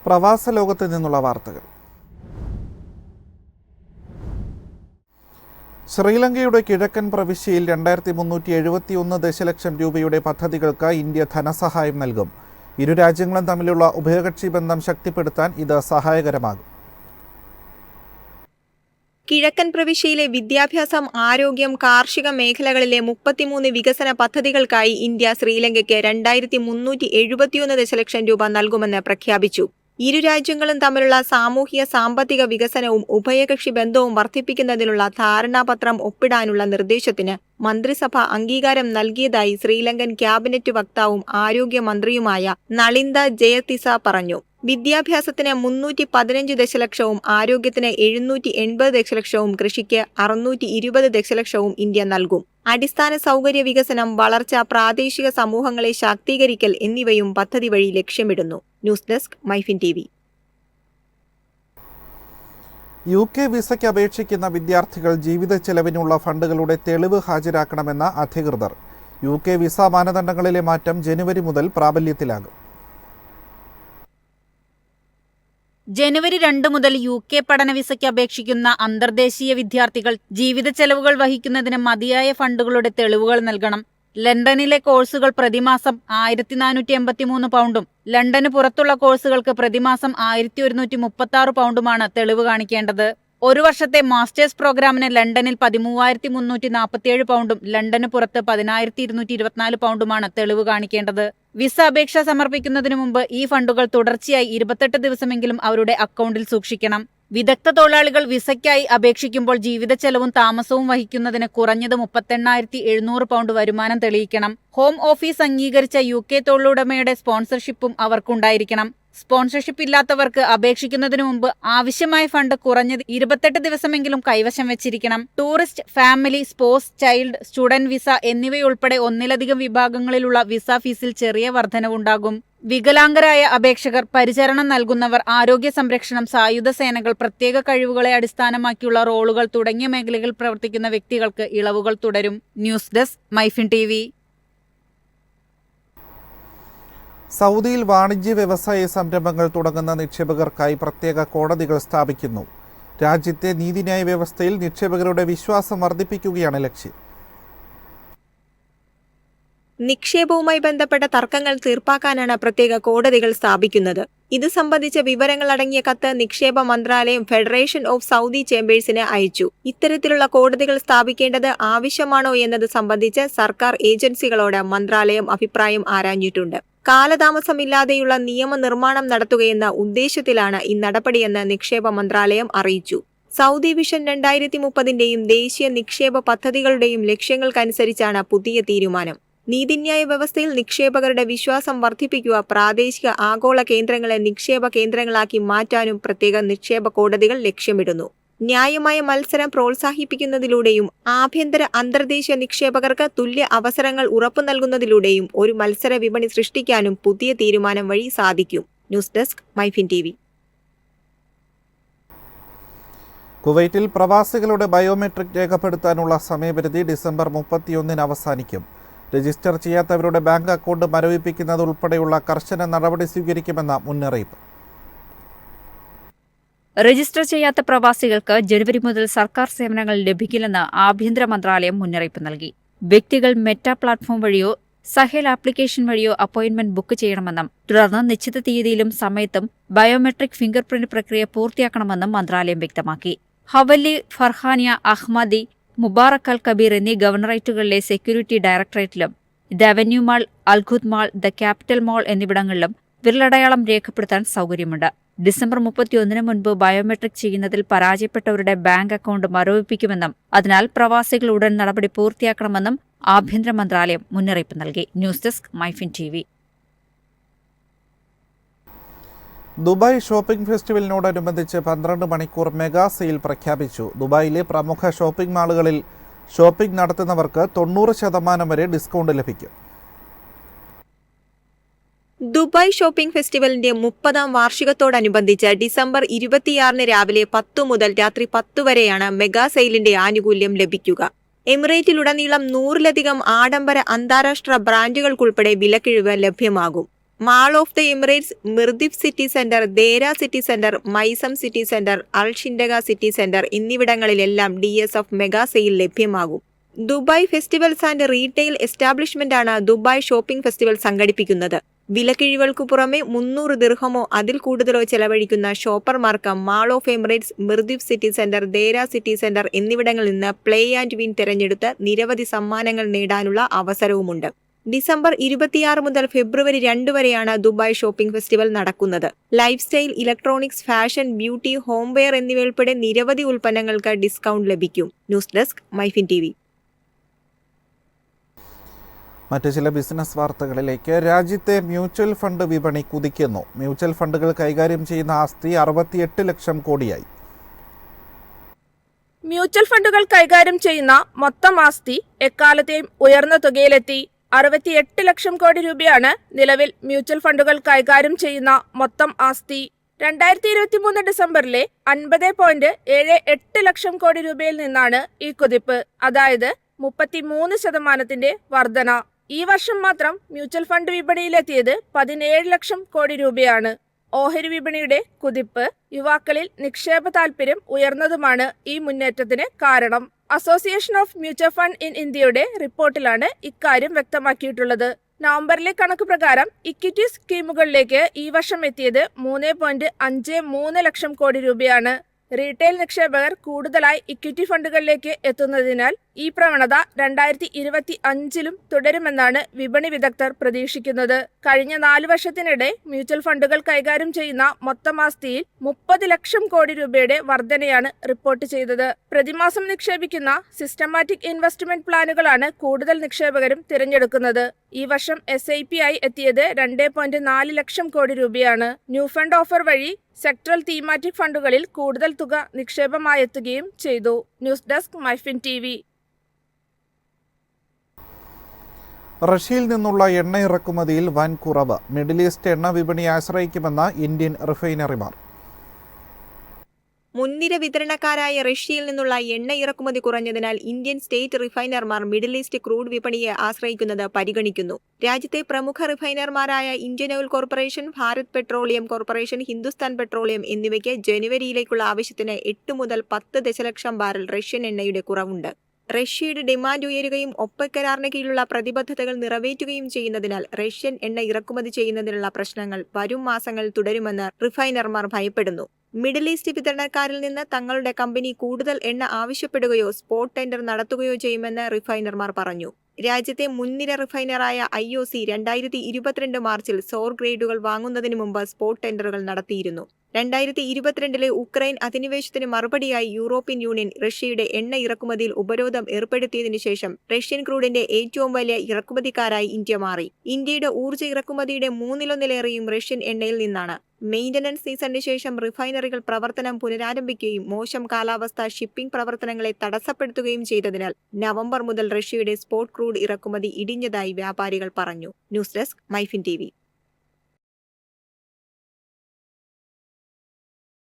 പ്രവാസ ലോകത്ത് നിന്നുള്ള വാർത്തകൾ. ശ്രീലങ്കയുടെ കിഴക്കൻ പ്രവിശ്യയിൽ 2371 ദശലക്ഷം രൂപയുടെ പദ്ധതികൾക്ക് ഇന്ത്യ ധനസഹായം നൽകും. ഇരു രാജ്യങ്ങളും തമ്മിലുള്ള ഉഭയകക്ഷി ബന്ധം ശക്തിപ്പെടുത്താൻ ഇത് സഹായകരമാകും. കിഴക്കൻ പ്രവിശ്യയിലെ വിദ്യാഭ്യാസം, ആരോഗ്യം, കാർഷിക മേഖലകളിലെ 33 വികസന പദ്ധതികൾക്കായി ഇന്ത്യ ശ്രീലങ്കയ്ക്ക് 2371 ദശലക്ഷം രൂപ നൽകുമെന്ന് പ്രഖ്യാപിച്ചു. ഇരു രാജ്യങ്ങളും തമ്മിലുള്ള സാമൂഹിക സാമ്പത്തിക വികസനവും ഉഭയകക്ഷി ബന്ധവും വർദ്ധിപ്പിക്കുന്നതിനുള്ള ധാരണാപത്രം ഒപ്പിടാനുള്ള നിർദ്ദേശത്തിന് മന്ത്രിസഭ അംഗീകാരം നൽകിയതായി ശ്രീലങ്കൻ ക്യാബിനറ്റ് വക്താവും ആരോഗ്യമന്ത്രിയുമായ നളിന്ദ ജയതിസ പറഞ്ഞു. വിദ്യാഭ്യാസത്തിന് 315 ദശലക്ഷവും ആരോഗ്യത്തിന് 780 ദശലക്ഷവും കൃഷിക്ക് 620 ദശലക്ഷവും ഇന്ത്യ നൽകും. അടിസ്ഥാന സൗകര്യ വികസനം, വളർച്ച, പ്രാദേശിക സമൂഹങ്ങളെ ശാക്തീകരിക്കൽ എന്നിവയും പദ്ധതി വഴി ലക്ഷ്യമിടുന്നു. News desk MyFin TV. UK വിസയ്ക്ക് അപേക്ഷിക്കുന്ന വിദ്യാർത്ഥികൾ ജീവിത ചെലവിനുള്ള ഫണ്ടുകളുടെ തെളിവ് ഹാജരാക്കണമെന്ന അധികൃതർ. UK വിസ മാനദണ്ഡങ്ങളിലെ മാറ്റം ജനുവരി മുതൽ പ്രാബല്യത്തിലാകും. ജനുവരി 2 മുതൽ UK പഠന വിസയ്ക്ക് അപേക്ഷിക്കുന്ന അന്തർദേശീയ വിദ്യാർത്ഥികൾ ജീവിത ചെലവുകൾ വഹിക്കുന്നതിന് മതിയായ ഫണ്ടുകളുടെ തെളിവുകൾ നൽകണം. ലണ്ടനിലെ കോഴ്സുകൾ പ്രതിമാസം 1483 പൗണ്ടും ലണ്ടന് പുറത്തുള്ള കോഴ്സുകൾക്ക് പ്രതിമാസം 1136 പൗണ്ടുമാണ് തെളിവ് കാണിക്കേണ്ടത്. ഒരു വർഷത്തെ മാസ്റ്റേഴ്സ് പ്രോഗ്രാമിന് ലണ്ടനിൽ 13,347 പൗണ്ടും ലണ്ടന് പുറത്ത് 10,224 പൗണ്ടുമാണ് തെളിവ് കാണിക്കേണ്ടത്. വിസ അപേക്ഷ സമർപ്പിക്കുന്നതിനു മുമ്പ് ഈ ഫണ്ടുകൾ തുടർച്ചയായി 28 ദിവസമെങ്കിലും അവരുടെ അക്കൗണ്ടിൽ സൂക്ഷിക്കണം. വിദഗ്ധ തൊഴിലാളികൾ വിസയ്ക്കായി അപേക്ഷിക്കുമ്പോൾ ജീവിത ചെലവും താമസവും വഹിക്കുന്നതിന് കുറഞ്ഞത് 38,700 പൗണ്ട് വരുമാനം തെളിയിക്കണം. ഹോം ഓഫീസ് അംഗീകരിച്ച UK തൊഴിലുടമയുടെ സ്പോൺസർഷിപ്പും അവർക്കുണ്ടായിരിക്കണം. സ്പോൺസർഷിപ്പ് ഇല്ലാത്തവർക്ക് അപേക്ഷിക്കുന്നതിനു മുമ്പ് ആവശ്യമായ ഫണ്ട് കുറഞ്ഞത് 28 ദിവസമെങ്കിലും കൈവശം വെച്ചിരിക്കണം. Tourist, family, sports, child, student visa എന്നിവയുൾപ്പെടെ ഒന്നിലധികം വിഭാഗങ്ങളിലുള്ള വിസ ഫീസിൽ ചെറിയ വർധനവുണ്ടാകും. വികലാംഗരായ അപേക്ഷകർ, പരിചരണം നൽകുന്നവർ, ആരോഗ്യ സംരക്ഷണം, സായുധ സേനകൾ, പ്രത്യേക കഴിവുകളെ അടിസ്ഥാനമാക്കിയുള്ള റോളുകൾ തുടങ്ങിയ മേഖലകളിൽ പ്രവർത്തിക്കുന്ന വ്യക്തികൾക്ക് ഇളവുകൾ തുടരും. News desk MyFin TV. സൗദിയിൽ വാണിജ്യ വ്യവസായ സംരംഭങ്ങൾ തുടങ്ങുന്ന നിക്ഷേപകർക്കായി പ്രത്യേക കോടതികൾ സ്ഥാപിക്കുന്നു. രാജ്യത്തെ നീതിന്യായ വ്യവസ്ഥയിൽ നിക്ഷേപകരുടെ വിശ്വാസം വർദ്ധിപ്പിക്കുകയാണ് ലക്ഷ്യം. നിക്ഷേപവുമായി ബന്ധപ്പെട്ട തർക്കങ്ങൾ തീർപ്പാക്കാനാണ് പ്രത്യേക കോടതികൾ സ്ഥാപിക്കുന്നത്. ഇത് സംബന്ധിച്ച വിവരങ്ങൾ അടങ്ങിയ കത്ത് നിക്ഷേപ മന്ത്രാലയം ഫെഡറേഷൻ ഓഫ് സൗദി ചേംബേഴ്സിന് അയച്ചു. ഇത്തരത്തിലുള്ള കോടതികൾ സ്ഥാപിക്കേണ്ടത് ആവശ്യമാണോ എന്നത് സംബന്ധിച്ച് സർക്കാർ ഏജൻസികളോട് മന്ത്രാലയം അഭിപ്രായം ആരാഞ്ഞിട്ടുണ്ട്. കാലതാമസമില്ലാതെയുള്ള നിയമനിർമ്മാണം നടത്തുകയെന്ന ഉദ്ദേശത്തിലാണ് ഈ നടപടിയെന്ന് നിക്ഷേപ മന്ത്രാലയം അറിയിച്ചു. സൗദി വിഷൻ 2030ന്റെയും ദേശീയ നിക്ഷേപ പദ്ധതികളുടെയും ലക്ഷ്യങ്ങൾക്കനുസരിച്ചാണ് പുതിയ തീരുമാനം. നീതിന്യായ വ്യവസ്ഥയിൽ നിക്ഷേപകരുടെ വിശ്വാസം വർദ്ധിപ്പിക്കുക, പ്രാദേശിക ആഗോള കേന്ദ്രങ്ങളെ നിക്ഷേപ കേന്ദ്രങ്ങളാക്കി മാറ്റാനും പ്രത്യേക നിക്ഷേപ കോടതികൾ ലക്ഷ്യമിടുന്നു. ന്യായമായ മത്സരം പ്രോത്സാഹിപ്പിക്കുന്നതിലൂടെയും ആഭ്യന്തര അന്തർദേശീയ നിക്ഷേപകർക്ക് തുല്യ അവസരങ്ങൾ ഉറപ്പു നൽകുന്നതിലൂടെയും ഒരു മത്സര വിപണി സൃഷ്ടിക്കാനും പുതിയ തീരുമാനം വഴി സാധിക്കും. News desk MyFin TV. കുവൈറ്റിൽ പ്രവാസികളുടെ ബയോമെട്രിക് രേഖപ്പെടുത്താനുള്ള സമയപരിധി ഡിസംബർ 31 അവസാനിക്കും. രജിസ്റ്റർ ചെയ്യാത്തവരുടെ ബാങ്ക് അക്കൗണ്ട് മരവിപ്പിക്കുന്നത് ഉൾപ്പെടെയുള്ള കർശന നടപടി സ്വീകരിക്കുമെന്ന മുന്നറിയിപ്പ്. രജിസ്റ്റർ ചെയ്യാത്ത പ്രവാസികൾക്ക് ജനുവരി മുതൽ സർക്കാർ സേവനങ്ങൾ ലഭിക്കില്ലെന്ന് ആഭ്യന്തര മന്ത്രാലയം മുന്നറിയിപ്പ് നൽകി. വ്യക്തികൾ മെറ്റ പ്ലാറ്റ്ഫോം വഴിയോ സഹേൽ ആപ്ലിക്കേഷൻ വഴിയോ അപ്പോയിന്റ്മെന്റ് ബുക്ക് ചെയ്യണമെന്നും തുടർന്ന് നിശ്ചിത തീയതിയിലും സമയത്തും ബയോമെട്രിക് ഫിംഗർ പ്രിന്റ് പ്രക്രിയ പൂർത്തിയാക്കണമെന്നും മന്ത്രാലയം വ്യക്തമാക്കി. Hawalli, Farwaniya, Ahmadi, Mubarak Al Kabeer എന്നീ ഗവർണറേറ്റുകളിലെ സെക്യൂരിറ്റി ഡയറക്ടറേറ്റിലും the Avenue Mall, Al Kout Mall, the Capital Mall എന്നിവിടങ്ങളിലും വിരലടയാളം രേഖപ്പെടുത്താൻ സൗകര്യമുണ്ട്. ഡിസംബർ 31 മുൻപ് ബയോമെട്രിക് ചെയ്യുന്നതിൽ പരാജയപ്പെട്ടവരുടെ ബാങ്ക് അക്കൗണ്ട് മരവിപ്പിക്കുമെന്നും അതിനാൽ പ്രവാസികൾ ഉടൻ നടപടി പൂർത്തിയാക്കണമെന്നും ആഭ്യന്തര മന്ത്രാലയം മുന്നറിയിപ്പ് നൽകി. News desk MyFin TV. Dubai shopping ഫെസ്റ്റിവലിനോടനുബന്ധിച്ച് 12 മണിക്കൂർ മെഗാ സെയിൽ പ്രഖ്യാപിച്ചു. ദുബായിലെ പ്രമുഖ ഷോപ്പിംഗ് മാളുകളിൽ ഷോപ്പിംഗ് നടത്തുന്നവർക്ക് 90% വരെ ഡിസ്കൗണ്ട് ലഭിക്കും. ദുബായ് ഷോപ്പിംഗ് ഫെസ്റ്റിവലിന്റെ 30ാം വാർഷികത്തോടനുബന്ധിച്ച് ഡിസംബർ 26 രാവിലെ 10 മുതൽ രാത്രി 10 വരെയാണ് മെഗാ സെയിലിന്റെ ആനുകൂല്യം ലഭിക്കുക. എമിറേറ്റിലുടനീളം 100-ലധികം ആഡംബര അന്താരാഷ്ട്ര ബ്രാൻഡുകൾക്കുൾപ്പെടെ വിലക്കിഴിവ് ലഭ്യമാകും. Mall of the Emirates, Mirdif City Centre, Deira City Centre, Meaisem City Centre, Al Shindagha City Centre എന്നിവിടങ്ങളിലെല്ലാം DSF മെഗാ സെയിൽ ലഭ്യമാകും. ദുബായ് ഫെസ്റ്റിവൽസ് ആൻഡ് റീറ്റെയിൽ എസ്റ്റാബ്ലിഷ്മെന്റാണ് ദുബായ് ഷോപ്പിംഗ് ഫെസ്റ്റിവൽ സംഘടിപ്പിക്കുന്നത്. വിലക്കിഴികൾക്കു പുറമെ 300 ദിർഹമോ അതിൽ കൂടുതലോ ചെലവഴിക്കുന്ന ഷോപ്പർമാർക്ക് Mall of Emirates, Mirdif City Centre, Deira City Centre എന്നിവിടങ്ങളിൽ നിന്ന് പ്ലേ ആൻഡ് വിൻ തിരഞ്ഞെടുത്ത് നിരവധി സമ്മാനങ്ങൾ നേടാനുള്ള അവസരവുമുണ്ട്. ഡിസംബർ 26 മുതൽ ഫെബ്രുവരി 2 വരെയാണ് ദുബായ് ഷോപ്പിംഗ് ഫെസ്റ്റിവൽ നടക്കുന്നത്. Life style, electronics, fashion, beauty, homeware എന്നിവയുൾപ്പെടെ നിരവധി ഉൽപ്പന്നങ്ങൾക്ക് ഡിസ്കൗണ്ട് ലഭിക്കും. News desk MyFin TV. മറ്റു ചില ബിസിനസ് വാർത്തകളിലേക്ക്. രാജ്യത്തെ മ്യൂച്വൽ ഫണ്ട് വിപണി കുതിക്കുന്നു. മ്യൂച്വൽ ഫണ്ടുകൾ കൈകാര്യം ചെയ്യുന്ന ആസ്തി 68 ലക്ഷം കോടിയായി. മ്യൂച്വൽ ഫണ്ടുകൾ കൈകാര്യം ചെയ്യുന്ന മൊത്തം ആസ്തി എക്കാലത്തെയും ഉയർന്ന തുകയിലെത്തി. 68 ലക്ഷം കോടി രൂപയാണ് നിലവിൽ മ്യൂച്വൽ ഫണ്ടുകൾ കൈകാര്യം ചെയ്യുന്ന മൊത്തം ആസ്തി. 2023 ഡിസംബറിലെ 50.78 ലക്ഷം കോടി രൂപയിൽ നിന്നാണ് ഈ കുതിപ്പ്, അതായത് 33% വർധന. ഈ വർഷം മാത്രം മ്യൂച്വൽ ഫണ്ട് വിപണിയിലെത്തിയത് 17 ലക്ഷം കോടി രൂപയാണ്. ഓഹരി വിപണിയുടെ കുതിപ്പ്, യുവാക്കളിൽ നിക്ഷേപ താൽപര്യം ഉയർന്നതുമാണ് ഈ മുന്നേറ്റത്തിന് കാരണം. Association of mutual fund in ഇന്ത്യയുടെ റിപ്പോർട്ടിലാണ് ഇക്കാര്യം വ്യക്തമാക്കിയിട്ടുള്ളത്. നവംബറിലെ കണക്ക് പ്രകാരം ഇക്വിറ്റി സ്കീമുകളിലേക്ക് ഈ വർഷം എത്തിയത് 3.53 ലക്ഷം കോടി രൂപയാണ്. റീറ്റെയിൽ നിക്ഷേപകർ കൂടുതലായി ഇക്വിറ്റി ഫണ്ടുകളിലേക്ക് എത്തുന്നതിനാൽ ഈ പ്രവണത 2025 തുടരുമെന്നാണ് വിപണി വിദഗ്ധർ പ്രതീക്ഷിക്കുന്നത്. കഴിഞ്ഞ 4 വർഷത്തിനിടെ മ്യൂച്വൽ ഫണ്ടുകൾ കൈകാര്യം ചെയ്യുന്ന മൊത്തം ആസ്തിയിൽ 30 ലക്ഷം കോടി രൂപയുടെ വർധനയാണ് റിപ്പോർട്ട് ചെയ്തത്. പ്രതിമാസം നിക്ഷേപിക്കുന്ന സിസ്റ്റമാറ്റിക് ഇൻവെസ്റ്റ്മെന്റ് പ്ലാനുകളാണ് കൂടുതൽ നിക്ഷേപകരും തിരഞ്ഞെടുക്കുന്നത്. ഈ വർഷം SIP ആയി എത്തിയത് 2.4 ലക്ഷം കോടി രൂപയാണ്. ന്യൂ ഫണ്ട് ഓഫർ വഴി സെക്ടറൽ തീമാറ്റിക് ഫണ്ടുകളിൽ കൂടുതൽ തുക നിക്ഷേപമായെത്തുകയും ചെയ്തു. News desk MyFin TV. റഷ്യയിൽ നിന്നുള്ള എണ്ണ ഇറക്കുമതിയിൽ വൻ കുറവ്. മിഡിൽ ഈസ്റ്റ് എണ്ണ വിപണിയെ ആശ്രയിക്കുമെന്ന് ഇന്ത്യൻ റിഫൈനറിമാർ. മുൻനിര വിതരണക്കാരായ റഷ്യയിൽ നിന്നുള്ള എണ്ണ ഇറക്കുമതി കുറഞ്ഞതിനാൽ ഇന്ത്യൻ സ്റ്റേറ്റ് റിഫൈനർമാർ മിഡിൽ ഈസ്റ്റ് ക്രൂഡ് വിപണിയെ ആശ്രയിക്കുന്നത് പരിഗണിക്കുന്നു. രാജ്യത്തെ പ്രമുഖ റിഫൈനർമാരായ Indian Oil Corporation, Bharat Petroleum Corporation, Hindustan Petroleum എന്നിവയ്ക്ക് ജനുവരിയിലേക്കുള്ള ആവശ്യത്തിന് 8 മുതൽ 10 ദശലക്ഷം ബാരൽ റഷ്യൻ എണ്ണയുടെ കുറവുണ്ട്. റഷ്യയുടെ ഡിമാൻഡ് ഉയരുകയും ഒപെക് കരാറിന് കീഴിലുള്ള പ്രതിബദ്ധതകൾ നിറവേറ്റുകയും ചെയ്യുന്നതിനാൽ റഷ്യൻ എണ്ണ ഇറക്കുമതി ചെയ്യുന്നതിനുള്ള പ്രശ്നങ്ങൾ വരും മാസങ്ങളിൽ തുടരുമെന്ന് റിഫൈനർമാർ ഭയപ്പെടുന്നു. മിഡിൽ ഈസ്റ്റ് വിതരണക്കാരിൽ നിന്ന് തങ്ങളുടെ കമ്പനി കൂടുതൽ എണ്ണ ആവശ്യപ്പെടുകയോ സ്പോട്ട് ടെൻഡർ നടത്തുകയോ ചെയ്യുമെന്ന് റിഫൈനർമാർ പറഞ്ഞു. രാജ്യത്തെ മുൻനിര റിഫൈനറായ IOC 2022 മാർച്ചിൽ സോർ ഗ്രേഡുകൾ വാങ്ങുന്നതിന് മുമ്പ് സ്പോട്ട് ടെൻഡറുകൾ നടത്തിയിരുന്നു. 2022 ഉക്രൈൻ അധിനിവേശത്തിന് മറുപടിയായി യൂറോപ്യൻ യൂണിയൻ റഷ്യയുടെ എണ്ണ ഇറക്കുമതിയിൽ ഉപരോധം ഏർപ്പെടുത്തിയതിനു ശേഷം റഷ്യൻ ക്രൂഡിന്റെ ഏറ്റവും വലിയ ഇറക്കുമതിക്കാരായി ഇന്ത്യ മാറി. ഇന്ത്യയുടെ ഊർജ്ജ ഇറക്കുമതിയുടെ 1/3 റഷ്യൻ എണ്ണയിൽ നിന്നാണ്. മെയിന്റനൻസ് സീസണിന് ശേഷം റിഫൈനറികൾ പ്രവർത്തനം പുനരാരംഭിക്കുകയും മോശം കാലാവസ്ഥ ഷിപ്പിംഗ് പ്രവർത്തനങ്ങളെ തടസ്സപ്പെടുത്തുകയും ചെയ്തതിനാൽ നവംബർ മുതൽ റഷ്യയുടെ സ്പോട്ട് ക്രൂഡ് ഇറക്കുമതി ഇടിഞ്ഞതായി വ്യാപാരികൾ പറഞ്ഞു. News desk MyFin TV.